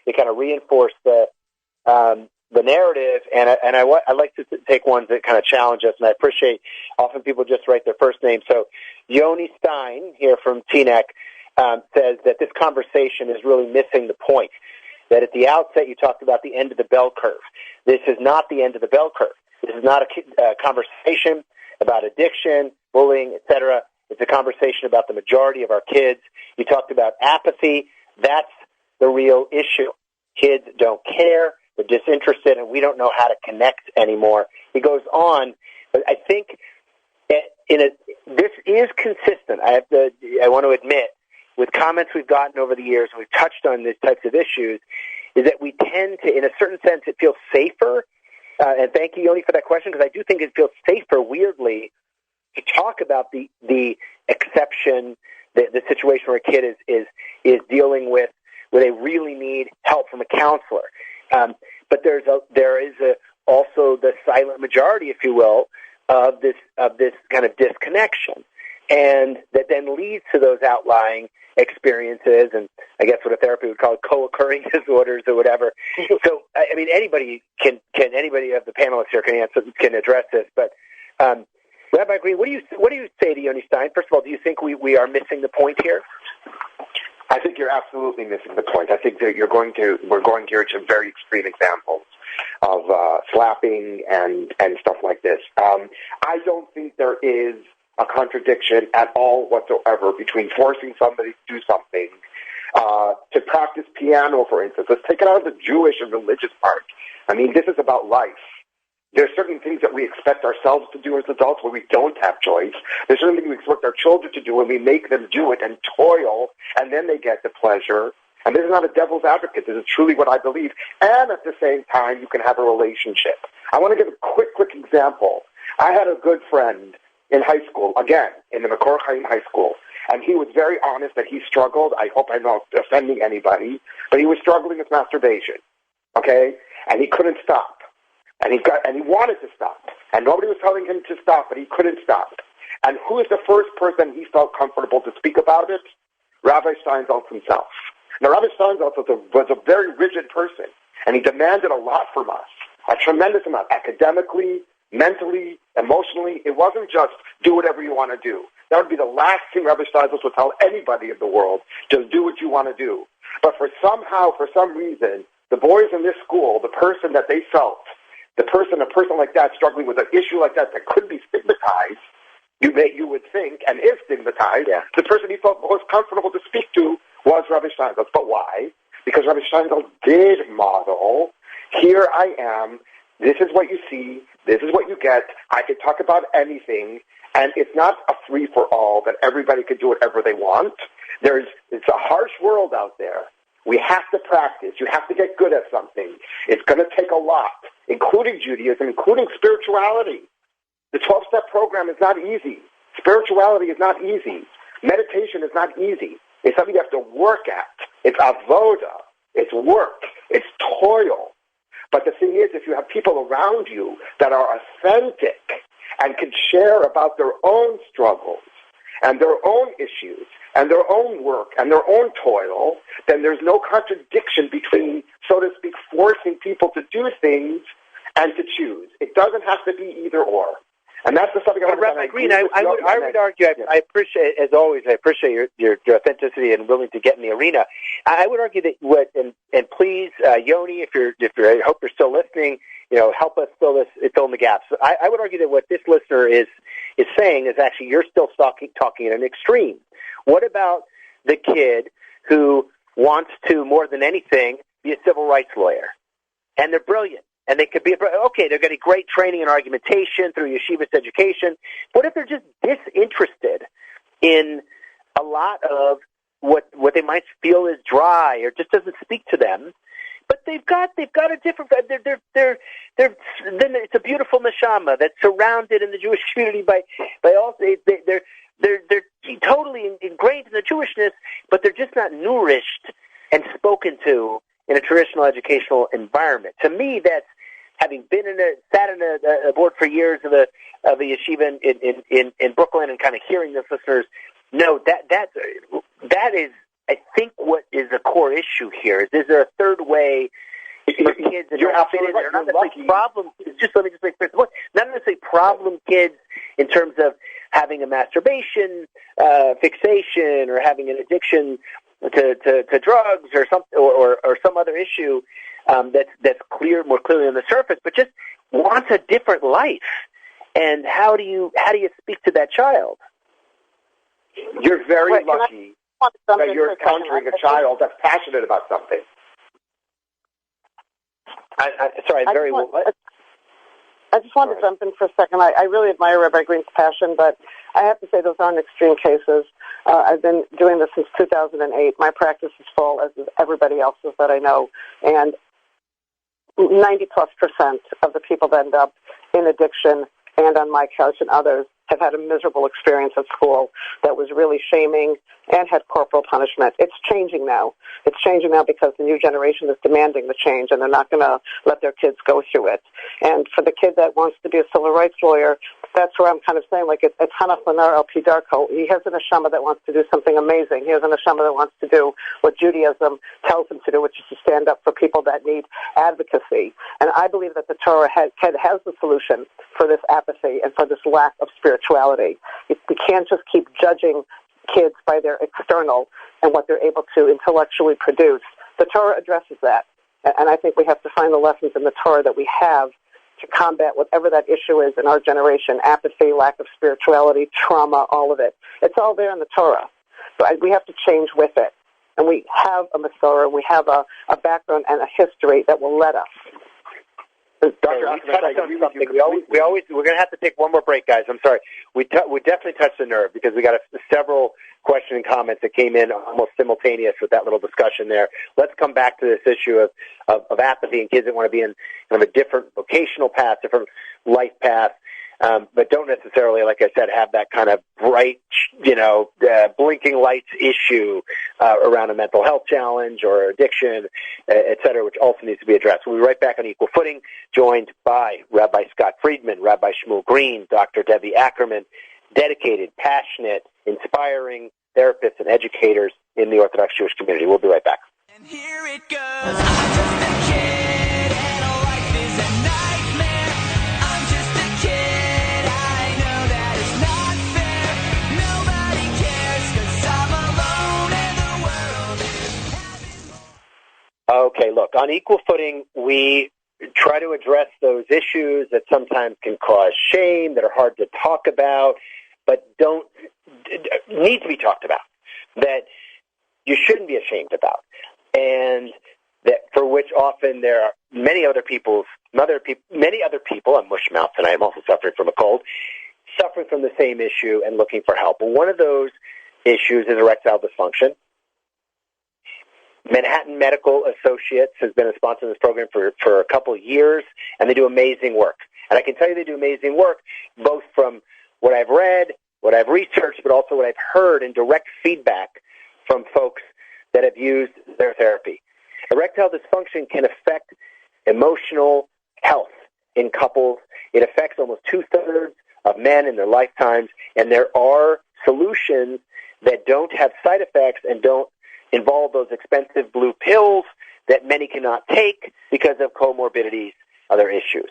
they kind of reinforce the narrative, and I like to take ones that kind of challenge us, and I appreciate often people just write their first name. So Yoni Stein here from Teaneck says that this conversation is really missing the point, that at the outset you talked about the end of the bell curve. This is not the end of the bell curve. This is not a conversation about addiction, bullying, etc. It's a conversation about the majority of our kids. You talked about apathy. That's the real issue. Kids don't care. They're disinterested, and we don't know how to connect anymore. He goes on, but I think this is consistent. I want to admit, with comments we've gotten over the years, and we've touched on these types of issues, is that we tend to, in a certain sense, it feels safer. And thank you, Yoni, for that question, because I do think it feels safer, weirdly, to talk about the exception, the situation where a kid is dealing with where they really need help from a counselor. But there is also the silent majority, if you will, of this kind of disconnection, and that then leads to those outlying experiences, and I guess what a therapy would call co-occurring disorders or whatever. So, I mean, anybody of the panelists here can address this. But Rabbi Green, what do you say to Yoni Stein? First of all, do you think we are missing the point here? I think you're absolutely missing the point. I think that we're going here to very extreme examples of slapping and stuff like this. I don't think there is a contradiction at all whatsoever between forcing somebody to do something, to practice piano, for instance. Let's take it out of the Jewish and religious part. I mean, this is about life. There's certain things that we expect ourselves to do as adults where we don't have choice. There's certain things we expect our children to do when we make them do it and toil, and then they get the pleasure. And this is not a devil's advocate. This is truly what I believe. And at the same time, you can have a relationship. I want to give a quick example. I had a good friend in high school, again, in the Makor Chaim High School, and he was very honest that he struggled. I hope I'm not offending anybody, but he was struggling with masturbation, okay? And he couldn't stop. And he wanted to stop. And nobody was telling him to stop, but he couldn't stop. And who is the first person he felt comfortable to speak about it? Rabbi Steinsaltz himself. Now, Rabbi Steinsaltz was a very rigid person, and he demanded a lot from us, a tremendous amount, academically, mentally, emotionally. It wasn't just do whatever you want to do. That would be the last thing Rabbi Steinsaltz would tell anybody in the world, just do what you want to do. But for some reason, the boys in this school, the person that they felt, a person like that struggling with an issue like that could be stigmatized, you would think, and is stigmatized, the person he felt most comfortable to speak to was Rabbi Steinsaltz. But why? Because Rabbi Steinsaltz did model, here I am, this is what you see, this is what you get, I could talk about anything, and it's not a free-for-all that everybody can do whatever they want. It's a harsh world out there. We have to practice. You have to get good at something. It's going to take a lot, including Judaism, including spirituality. The 12-step program is not easy. Spirituality is not easy. Meditation is not easy. It's something you have to work at. It's avoda. It's work. It's toil. But the thing is, if you have people around you that are authentic and can share about their own struggles and their own issues and their own work and their own toil, then there's no contradiction between, so to speak, forcing people to do things and to choose. It doesn't have to be either or. And that's the subject. Rabbi Green, I would argue. I appreciate, as always, your authenticity and willing to get in the arena. I would argue that and please, Yoni, I hope you're still listening. Help us fill in the gaps. I would argue that what this listener is saying is actually you're still talking at an extreme. What about the kid who wants to, more than anything, be a civil rights lawyer, and they're brilliant? And they could be, they're getting great training and argumentation through yeshiva's education. What if they're just disinterested in a lot of what they might feel is dry or just doesn't speak to them. But they've got a different. Then it's a beautiful neshama that's surrounded in the Jewish community by all. They're totally ingrained in the Jewishness, but they're just not nourished and spoken to in a traditional educational environment. To me, that's having been sat in a board for years of a yeshiva in Brooklyn and kind of hearing the listeners. No, that is, I think, what is the core issue here. Is there a third way for kids that don't fit in there? Not necessarily problem. Let me just make first point. Not necessarily problem kids in terms of having a masturbation fixation or having an addiction to drugs or some other issue that's more clearly on the surface, but just wants a different life. And how do you speak to that child? You're very lucky that you're encountering a child that's passionate about something. Sorry, I just wanted to jump in for a second. I really admire Rabbi Green's passion, but I have to say those aren't extreme cases. I've been doing this since 2008. My practice is full, as is everybody else's that I know, and 90+% of the people that end up in addiction and on my couch and others have had a miserable experience at school that was really shaming and had corporal punishment. It's changing now. It's changing now because the new generation is demanding the change, and they're not going to let their kids go through it. And for the kid that wants to be a civil rights lawyer, that's where I'm kind of saying, like, it's Hanach Lenar El Pi Darko. He has an neshama that wants to do something amazing. He has an neshama that wants to do what Judaism tells him to do, which is to stand up for people that need advocacy. And I believe that the Torah has the solution for this apathy and for this lack of spirituality. We can't just keep judging kids by their external and what they're able to intellectually produce. The Torah addresses that. And I think we have to find the lessons in the Torah that we have to combat whatever that issue is in our generation: apathy, lack of spirituality, trauma, all of it. It's all there in the Torah. So we have to change with it. And we have a Masorah, we have a background and a history that will let us. Dr. We're going to have to take one more break, guys. I'm sorry. We definitely touched the nerve because we got several questions and comments that came in almost simultaneous with that little discussion there. Let's come back to this issue of apathy and kids that want to be in kind of a different vocational path, different life path, but don't necessarily, like I said, have that kind of bright, blinking lights issue around a mental health challenge or addiction, et cetera, which also needs to be addressed. We'll be right back on Equal Footing, joined by Rabbi Scott Friedman, Rabbi Shmuel Green, Dr. Debbie Ackerman, dedicated, passionate, inspiring therapists and educators in the Orthodox Jewish community. We'll be right back. And here it goes. I'm just a kid, and life is a nightmare. I'm just a kid, I know that it's not fair. Nobody cares, 'cause I'm alone and the world is having... Okay, look, on Equal Footing, we try to address those issues that sometimes can cause shame, that are hard to talk about, but need to be talked about, that you shouldn't be ashamed about, and that for which often there are many other people, I'm mush-mouthed tonight, I'm also suffering from a cold, suffering from the same issue and looking for help. And one of those issues is erectile dysfunction. Manhattan Medical Associates has been a sponsor of this program for a couple of years, and they do amazing work. And I can tell you they do amazing work, both from what I've read, what I've researched, but also what I've heard in direct feedback from folks that have used their therapy. Erectile dysfunction can affect emotional health in couples. It affects almost 2/3 of men in their lifetimes, and there are solutions that don't have side effects and don't involve those expensive blue pills that many cannot take because of comorbidities, other issues.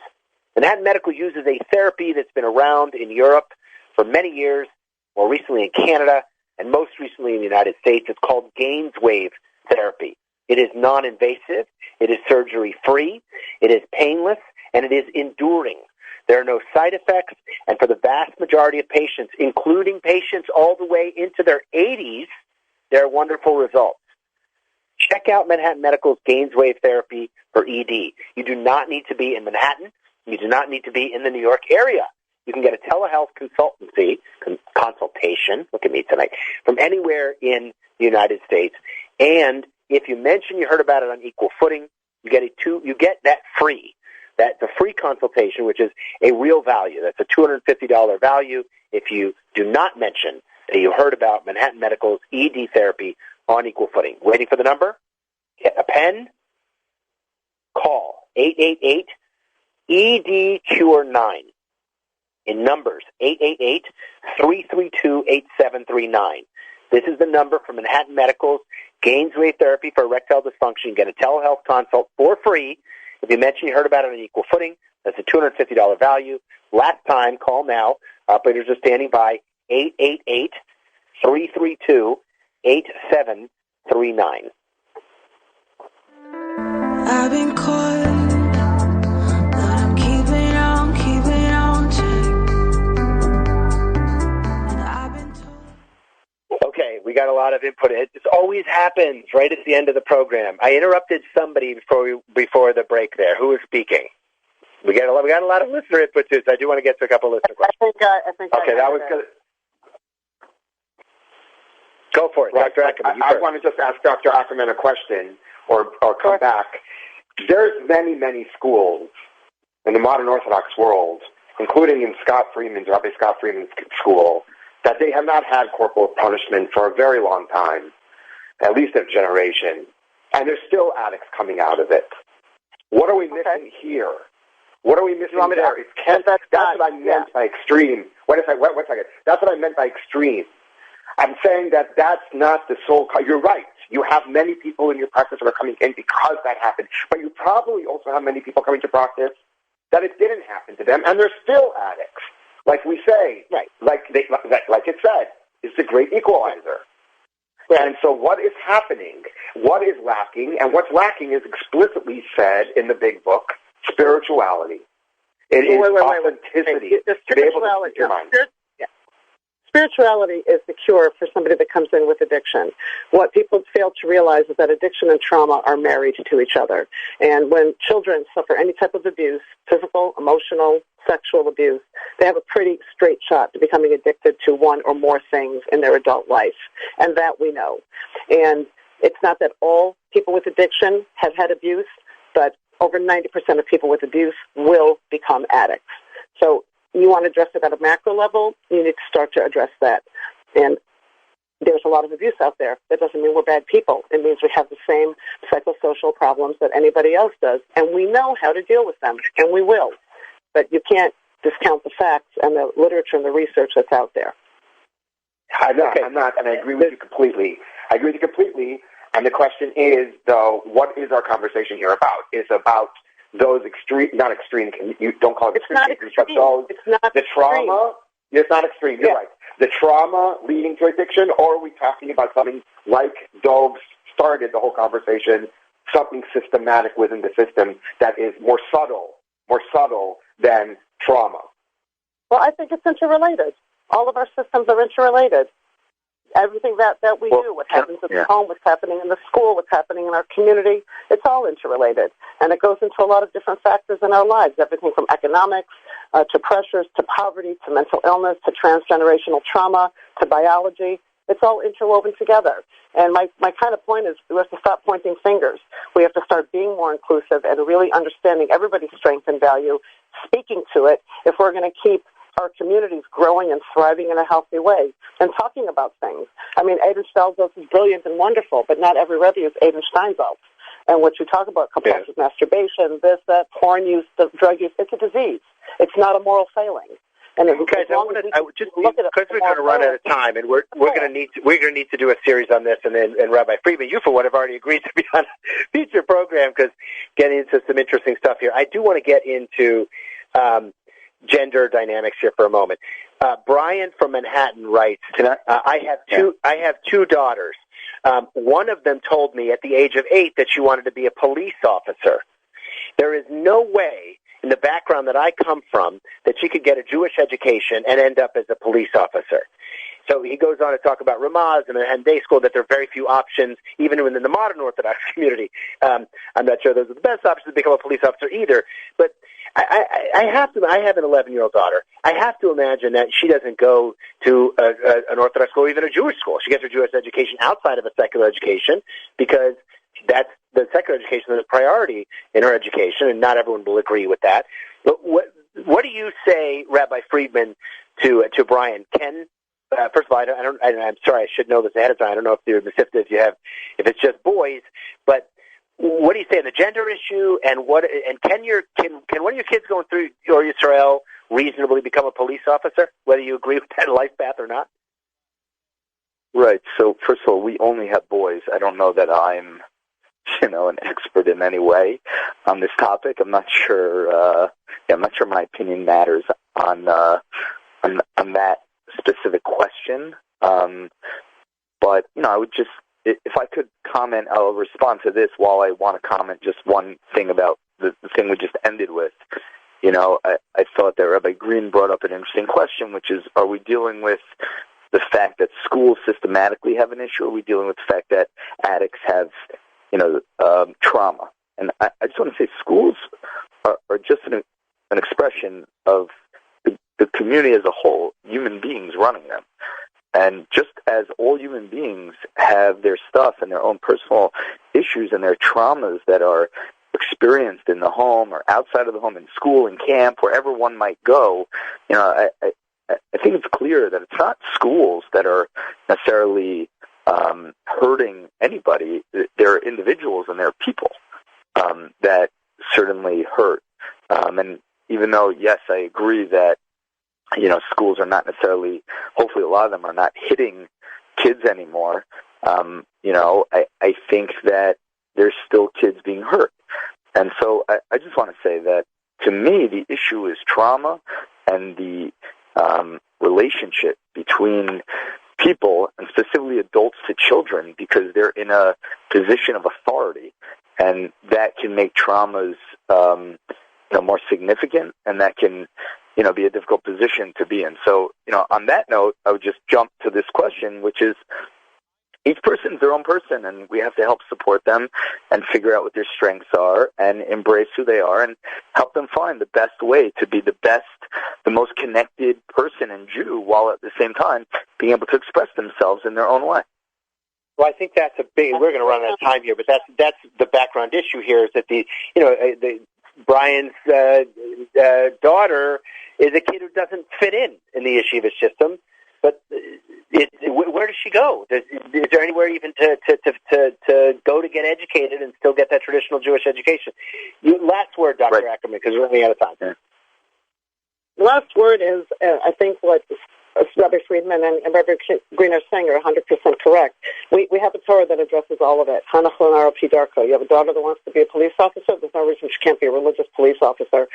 Manhattan Medical uses a therapy that's been around in Europe for many years, more recently in Canada, and most recently in the United States. It's called Gainswave therapy. It is non-invasive, it is surgery-free, it is painless, and it is enduring. There are no side effects, and for the vast majority of patients, including patients all the way into their 80s, there are wonderful results. Check out Manhattan Medical's Gainswave therapy for ED. You do not need to be in Manhattan. You do not need to be in the New York area. You can get a telehealth consultation, look at me tonight, from anywhere in the United States. And if you mention you heard about it on Equal Footing, you get that free. That's a free consultation, which is a real value. That's a $250 value if you do not mention that you heard about Manhattan Medical's ED therapy on Equal Footing. Waiting for the number? Get a pen. Call 888-ED-CURE-9. In numbers, 888-332-8739. This is the number for Manhattan Medical's Gainsway Therapy for Erectile Dysfunction. Get a telehealth consult for free. If you mention you heard about it on Equal Footing, that's a $250 value. Last time, call now. Operators are standing by. 888-332-8739. I've been caught, but I'm keeping on check. And I've been told. Okay, we got a lot of input. It always happens right at the end of the program. I interrupted somebody before the break there. Who was speaking? We got a lot of listener input too, so I do want to get to a couple of listener questions. I think. Okay, that was good. Go for it, Right. Dr. Ackerman. I want to just ask Dr. Ackerman a question or come back. There's many, many schools in the modern Orthodox world, including in Rabbi Scott Freeman's school, that they have not had corporal punishment for a very long time, at least a generation, and there's still addicts coming out of it. What are we missing here? What are we missing there? That's what I meant by extreme. Wait a second. That's what I meant by extreme. I'm saying that that's not the sole cause. You're right. You have many people in your practice that are coming in because that happened. But you probably also have many people coming to practice that it didn't happen to them, and they're still addicts. Like we say, right? Like it said, it's the great equalizer. Right. And so what is happening, what is lacking, and what's lacking is explicitly said in the big book, spirituality. It is authenticity. The to be able to speak your mind. Spirituality is the cure for somebody that comes in with addiction. What people fail to realize is that addiction and trauma are married to each other. And when children suffer any type of abuse, physical, emotional, sexual abuse, they have a pretty straight shot to becoming addicted to one or more things in their adult life. And that we know. And it's not that all people with addiction have had abuse, but over 90% of people with abuse will become addicts. So you want to address it at a macro level, you need to start to address that. And there's a lot of abuse out there. That doesn't mean we're bad people. It means we have the same psychosocial problems that anybody else does, and we know how to deal with them, and we will. But you can't discount the facts and the literature and the research that's out there. I'm not, and I agree with you completely. And the question is, though, what is our conversation here about? It's about those extreme, not extreme, you don't call it extreme. It's not extreme. It's not the trauma. It's not extreme. You're right. The trauma leading to addiction, or are we talking about something like Dove started the whole conversation, something systematic within the system that is more subtle than trauma? Well, I think it's interrelated. All of our systems are interrelated. Everything that we do, what happens at the home, what's happening in the school, what's happening in our community, it's all interrelated. And it goes into a lot of different factors in our lives, everything from economics to pressures to poverty to mental illness to transgenerational trauma to biology. It's all interwoven together. And my kind of point is we have to stop pointing fingers. We have to start being more inclusive and really understanding everybody's strength and value, speaking to it if we're going to keep our communities growing and thriving in a healthy way, and talking about things. I mean, Adrian Stelzos is brilliant and wonderful, but not every Rebbe is Adrian Steinsaltz. And what you talk about, compulsive masturbation, this, that, porn use, drug use, it's a disease. It's not a moral failing. And guys, because we're going to run out of time, and we're going to need to do a series on this, and Rabbi Friedman, you for one have already agreed to be on a future program because getting into some interesting stuff here. I do want to get into gender dynamics here for a moment. Brian from Manhattan writes, I have two daughters. One of them told me at the age of 8 that she wanted to be a police officer. There is no way in the background that I come from that she could get a Jewish education and end up as a police officer. So he goes on to talk about Ramaz and Manhattan Day School, that there are very few options, even within the modern Orthodox community. I'm not sure those are the best options to become a police officer either. But I have to. I have an 11-year-old daughter. I have to imagine that she doesn't go to an Orthodox school or even a Jewish school. She gets her Jewish education outside of a secular education because that's the secular education is a priority in her education, and not everyone will agree with that. But what do you say, Rabbi Friedman, to Brian? First of all, I'm sorry, I should know this ahead of time. I don't know if if it's just boys, but what do you say on the gender issue? And can one of your kids going through Or Yisrael reasonably become a police officer, whether you agree with that life path or not? Right. So first of all, we only have boys. I don't know that I'm, an expert in any way on this topic. I'm not sure. I'm not sure my opinion matters on that specific question. But I would just, if I could comment, I'll respond to this while I want to comment just one thing about the thing we just ended with. I thought that Rabbi Green brought up an interesting question, which is, are we dealing with the fact that schools systematically have an issue, or are we dealing with the fact that addicts have, trauma? And I just want to say schools are just an expression of the community as a whole, human beings running them. And just as all human beings have their stuff and their own personal issues and their traumas that are experienced in the home or outside of the home, in school, in camp, wherever one might go, I think it's clear that it's not schools that are necessarily hurting anybody. There are individuals and there are people that certainly hurt. And even though, yes, I agree that schools are not necessarily, hopefully a lot of them are not hitting kids anymore, I think that there's still kids being hurt. And so I just want to say that, to me, the issue is trauma and the relationship between people, and specifically adults to children, because they're in a position of authority, and that can make traumas more significant, and that can be a difficult position to be in. So, on that note, I would just jump to this question, which is, each person's their own person, and we have to help support them and figure out what their strengths are and embrace who they are and help them find the best way to be the best, the most connected person and Jew, while at the same time being able to express themselves in their own way. Well, I think that's we're going to run out of time here, but that's the background issue here, is that Brian's daughter is a kid who doesn't fit in the yeshiva system, but where does she go? Is there anywhere even to go to get educated and still get that traditional Jewish education? Last word, Dr. Ackerman, because we're running out of time. Yeah. The last word is, I think what Rabbi Friedman and Rabbi Green are saying are 100% correct. We have a Torah that addresses all of it. Hanachon RLP Darko. You have a daughter that wants to be a police officer. There's no reason she can't be a religious police officer.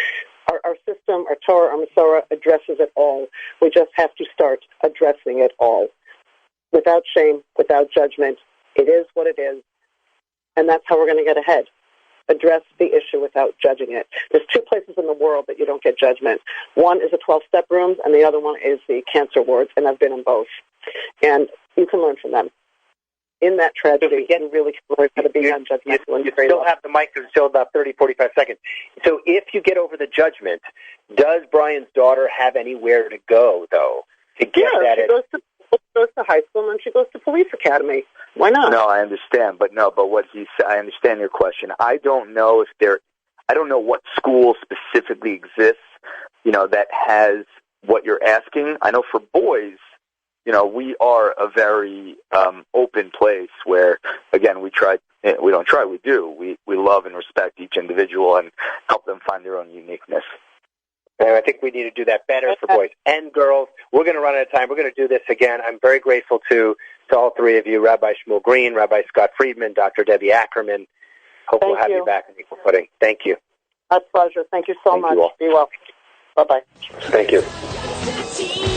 Our system, our Torah, our Masorah addresses it all. We just have to start addressing it all. Without shame, without judgment. It is what it is. And that's how we're going to get ahead. Address the issue without judging it. There's two places in the world that you don't get judgment. One is the 12-step rooms, and the other one is the cancer wards, and I've been in both. And you can learn from them. In that tragedy, you really can learn how to be non-judgmental. You still have the mic. There's still about 30, 45 seconds. So if you get over the judgment, does Brian's daughter have anywhere to go, though, to get that? She goes to high school, and she goes to police academy. Why not? No, I understand, but what I understand your question. I don't know what school specifically exists, that has what you're asking. I know for boys, we are a very open place where, again, we do. We love and respect each individual and help them find their own uniqueness. And I think we need to do that better for boys and girls. We're going to run out of time. We're going to do this again. I'm very grateful to all three of you, Rabbi Shmuel Green, Rabbi Scott Friedman, Dr. Debbie Ackerman. Hope we'll have you back in equal footing. Thank you. My pleasure. Thank you so much. Be well. Bye-bye. Thank you.